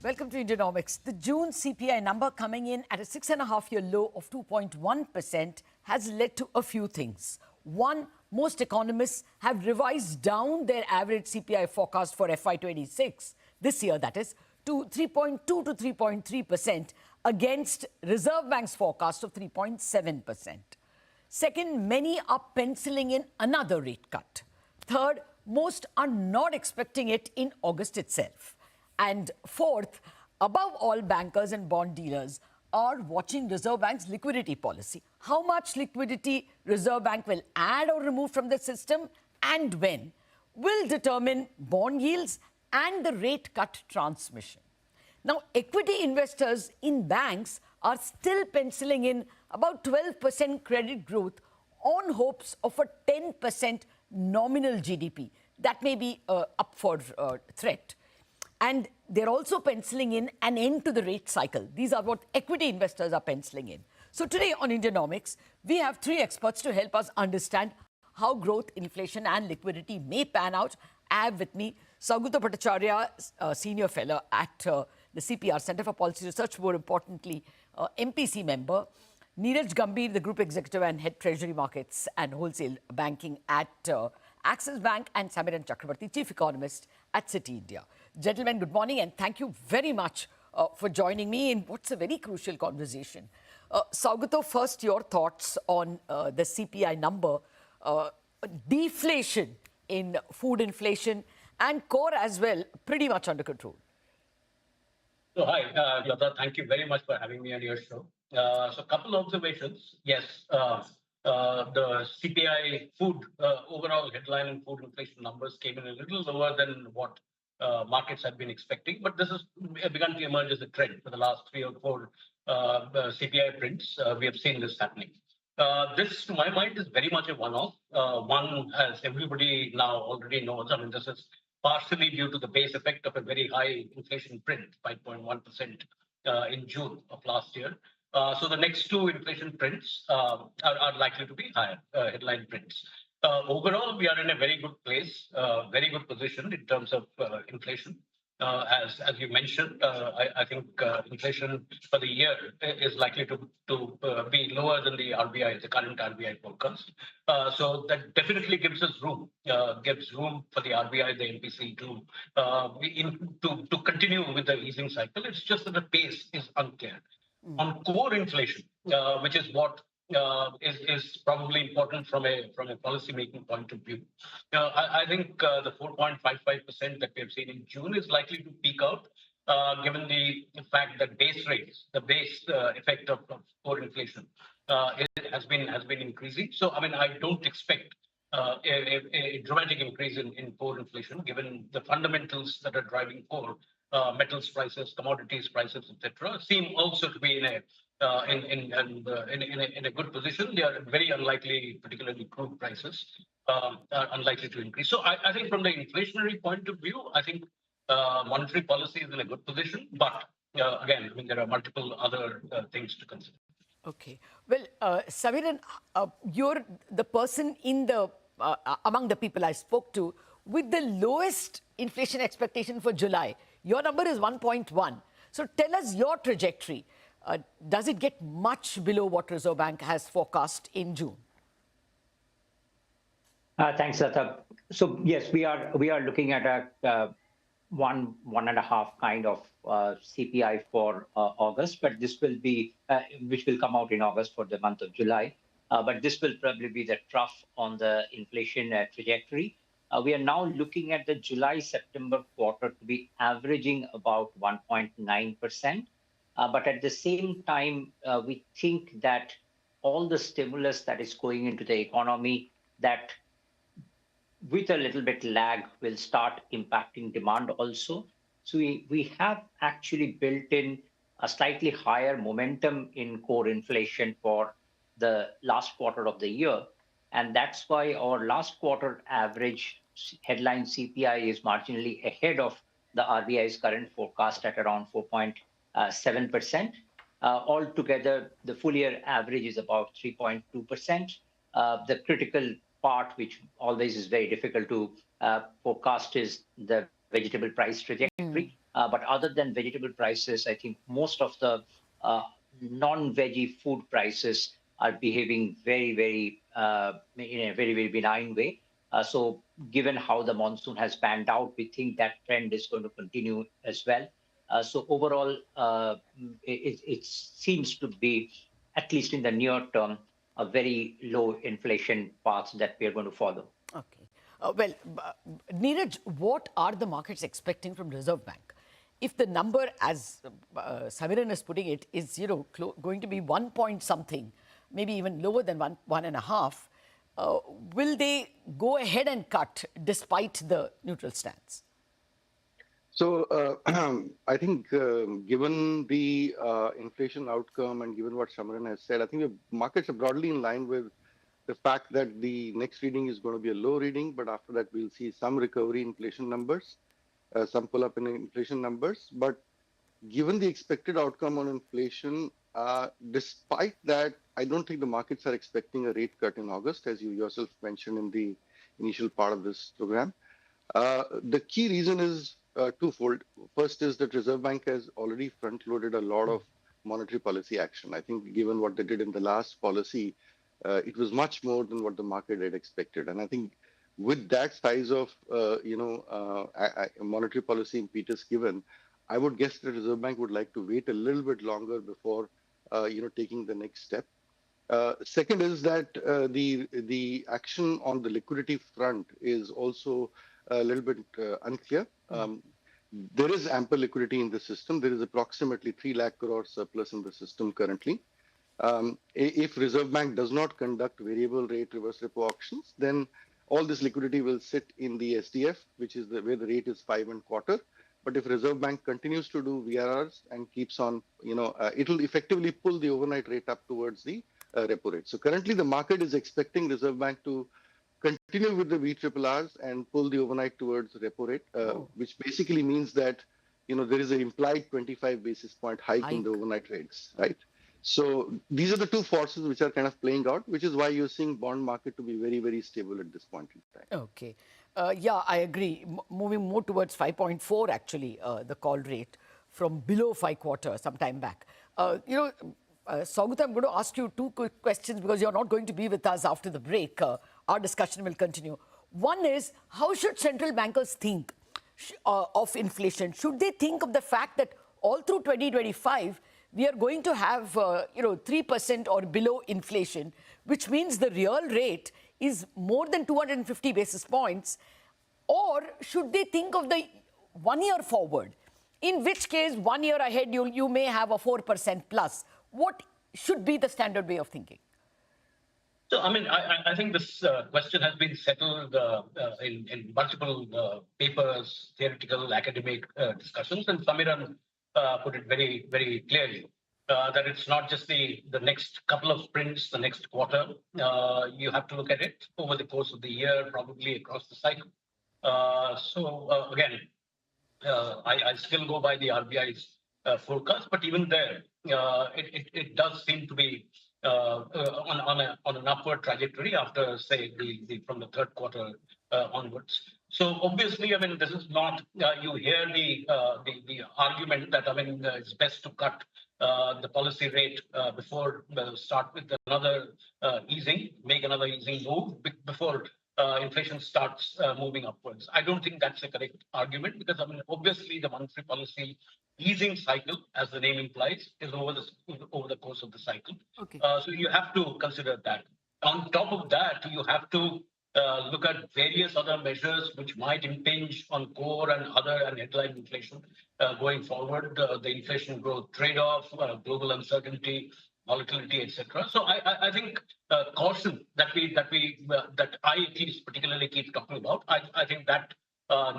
Welcome to Indianomics. The June CPI number coming in at a 6.5-year low of 2.1% has led to a few things. One, most economists have revised down their average CPI forecast for FY26, this year that is, to 3.2 to 3.3% against Reserve Bank's forecast of 3.7%. Second, many are penciling in another rate cut. Third, most are not expecting it in August itself. And fourth, above all, bankers and bond dealers are watching Reserve Bank's liquidity policy. How much liquidity Reserve Bank will add or remove from the system and when will determine bond yields and the rate cut transmission. Now, equity investors in banks are still penciling in about 12% credit growth on hopes of a 10% nominal GDP. That may be up for threat. And they're also penciling in an end to the rate cycle. These are what equity investors are penciling in. So today on Indianomics, we have three experts to help us understand how growth, inflation and liquidity may pan out. I have with me Saugata Bhattacharya, Senior Fellow at the CPR, Center for Policy Research, more importantly, MPC member. Neeraj, Gambhir, the Group Executive and Head Treasury Markets and Wholesale Banking at Axis Bank, and Samiran Chakrabarty, Chief Economist at Citi India. Gentlemen, good morning and thank you very much for joining me in what's a very crucial conversation. Saugata, first your thoughts on the CPI number, deflation in food inflation and core as well, pretty much under control. So hi, Latha, thank you very much for having me on your show. So a couple of observations. Yes, the CPI food overall headline and food inflation numbers came in a little lower than what markets had been expecting, but this has begun to emerge as a trend for the last 3 or 4 CPI prints. We have seen this happening. This, to my mind, is very much a one-off. One, as everybody now already knows, I mean, this is partially due to the base effect of a very high inflation print, 5.1% in June of last year. So the next two inflation prints are likely to be higher headline prints. Overall, we are in a very good place, very good position in terms of inflation. As you mentioned, I think inflation for the year is likely to be lower than the RBI, the current RBI forecast. So that definitely gives us room, gives room for the RBI, the MPC to continue with the easing cycle. It's just that the pace is unclear. On core inflation, which is what is probably important from a policy making point of view. I think the 4.55% that we have seen in June is likely to peak out, given the fact that base rates, the base effect of core inflation, has been increasing. So I mean, I don't expect a dramatic increase in core inflation, given the fundamentals that are driving core. Metals prices, commodities prices, etc., seem also to be in a good position. They are very unlikely, particularly crude prices, are unlikely to increase. So I think from the inflationary point of view, I think monetary policy is in a good position. But again, I mean, there are multiple other things to consider. Okay. Well, Samiran, you're the person in the among the people I spoke to with the lowest inflation expectation for July. Your number is 1.1. So tell us your trajectory. Does it get much below what Reserve Bank has forecast in June? Thanks, Latha. So yes, we are looking at a 1.5 kind of CPI for August, but this will be which will come out in August for the month of July. But this will probably be the trough on the inflation trajectory. We are now looking at the July-September quarter to be averaging about 1.9%. But at the same time, we think that all the stimulus that is going into the economy, that with a little bit lag will start impacting demand also. So we have actually built in a slightly higher momentum in core inflation for the last quarter of the year. And that's why our last quarter average headline CPI is marginally ahead of the RBI's current forecast at around 4.7%. Altogether, the full year average is about 3.2%. The critical part, which always is very difficult to forecast, is the vegetable price trajectory. But other than vegetable prices, I think most of the non-veggie food prices are behaving in a very benign way. So given how the monsoon has panned out, we think that trend is going to continue as well. So overall, it seems to be, at least in the near term, a very low inflation path that we are going to follow. Okay. Neeraj, what are the markets expecting from Reserve Bank? If the number, as Samiran is putting it, is going to be 1 point something, maybe even lower than 1.5, will they go ahead and cut despite the neutral stance? So I think given the inflation outcome and given what Samiran has said, I think the markets are broadly in line with the fact that the next reading is going to be a low reading, but after that we'll see some recovery in inflation numbers, some pull up in inflation numbers. But given the expected outcome on inflation, despite that, I don't think the markets are expecting a rate cut in August, as you yourself mentioned in the initial part of this program. The key reason is twofold. First is that Reserve Bank has already front-loaded a lot of monetary policy action. I think given what they did in the last policy, it was much more than what the market had expected. And I think with that size of monetary policy impetus given, I would guess the Reserve Bank would like to wait a little bit longer before taking the next step. Second is that the action on the liquidity front is also a little bit unclear. There is ample liquidity in the system. There is approximately 3 lakh crore surplus in the system currently. If Reserve Bank does not conduct variable rate reverse repo auctions, then all this liquidity will sit in the SDF, which is where the rate is 5.25. But if Reserve Bank continues to do VRRs and keeps on, it will effectively pull the overnight rate up towards the repo rate. So currently the market is expecting Reserve Bank to continue with the VRRs and pull the overnight towards the repo rate, which basically means that, there is an implied 25 basis point hike in the overnight rates, right? So these are the two forces which are kind of playing out, which is why you're seeing bond market to be very stable at this point in time. Okay. Yeah, I agree. Moving more towards 5.4, actually, the call rate from below 5.25 some time back. Saugata, I'm going to ask you two quick questions because you're not going to be with us after the break. Our discussion will continue. One is, how should central bankers think of inflation? Should they think of the fact that all through 2025, we are going to have 3% or below inflation, which means the real rate is more than 250 basis points? Or should they think of the 1 year forward, in which case 1 year ahead you may have a 4% plus? What should be the standard way of thinking? So, I think this question has been settled in multiple papers, theoretical, academic discussions, and Samiran put it very clearly that it's not just the next couple of sprints, the next quarter. You have to look at it over the course of the year, probably across the cycle. Again, I still go by the RBI's forecast, but even there, it does seem to be on an upward trajectory after, say, from the third quarter onwards. So obviously, this is not. You hear the argument that it's best to cut the policy rate before start with another easing, make another easing move before inflation starts moving upwards. I don't think that's a correct argument because obviously the monetary policy easing cycle, as the name implies, is over the course of the cycle. Okay. So you have to consider that. On top of that, you have to look at various other measures which might impinge on core and headline inflation going forward. The inflation growth trade-off, global uncertainty, volatility, etc. So I think caution that I at least particularly keep talking about. I think that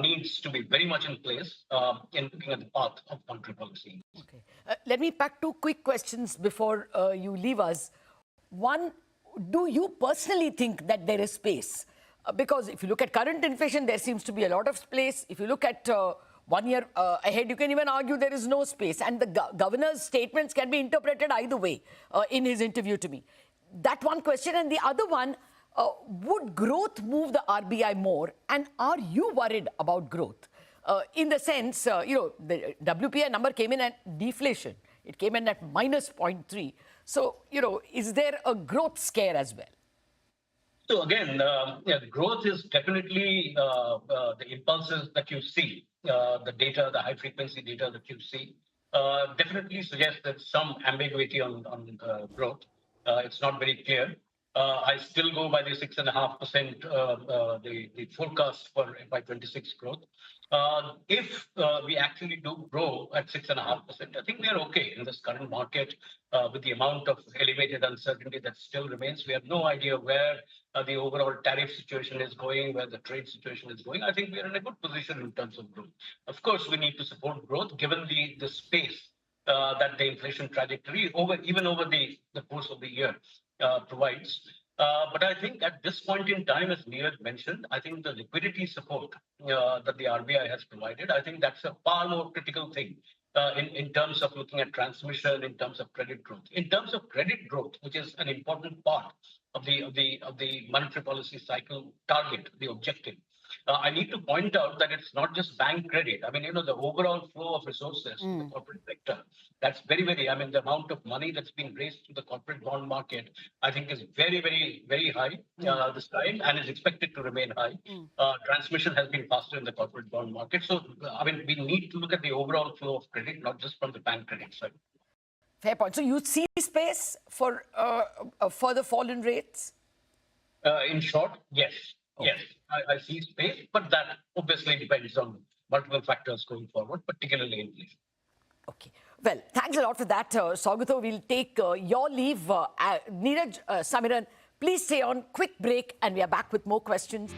needs to be very much in place in looking at the path of monetary policy. Okay. Let me pack two quick questions before you leave us. One, do you personally think that there is space? Because if you look at current inflation, there seems to be a lot of space. If you look at 1 year ahead, you can even argue there is no space. And the governor's statements can be interpreted either way in his interview to me. That one question. And the other one, would growth move the RBI more? And are you worried about growth? in the sense, the WPI number came in at deflation. It came in at minus 0.3. So, is there a growth scare as well? So again, growth is definitely the impulses that you see, the data, the high frequency data that you see, definitely suggests that some ambiguity on growth. It's not very clear. I still go by the 6.5%, the forecast for FY26 growth. If we actually do grow at 6.5%, I think we are okay in this current market with the amount of elevated uncertainty that still remains. We have no idea where the overall tariff situation is going, where the trade situation is going. I think we are in a good position in terms of growth. Of course, we need to support growth given the space that the inflation trajectory even over the course of the year provides. But I think at this point in time, as Neeraj mentioned, I think the liquidity support that the RBI has provided, I think that's a far more critical thing in terms of looking at transmission, in terms of credit growth. In terms of credit growth, which is an important part of the monetary policy cycle target, the objective, I need to point out that it's not just bank credit. I mean, the overall flow of resources in the corporate sector, that's very, the amount of money that's been raised to the corporate bond market, I think is very, very, very high this time and is expected to remain high. Transmission has been faster in the corporate bond market. So, we need to look at the overall flow of credit, not just from the bank credit side. Fair point. So you see space for a further fall in rates? In short, yes. Okay. Yes, I see space, but that obviously depends on multiple factors going forward, particularly inflation. Okay. Well, thanks a lot for that, Saugata. We'll take your leave. Neeraj, Samiran, please stay on. Quick break, and we are back with more questions.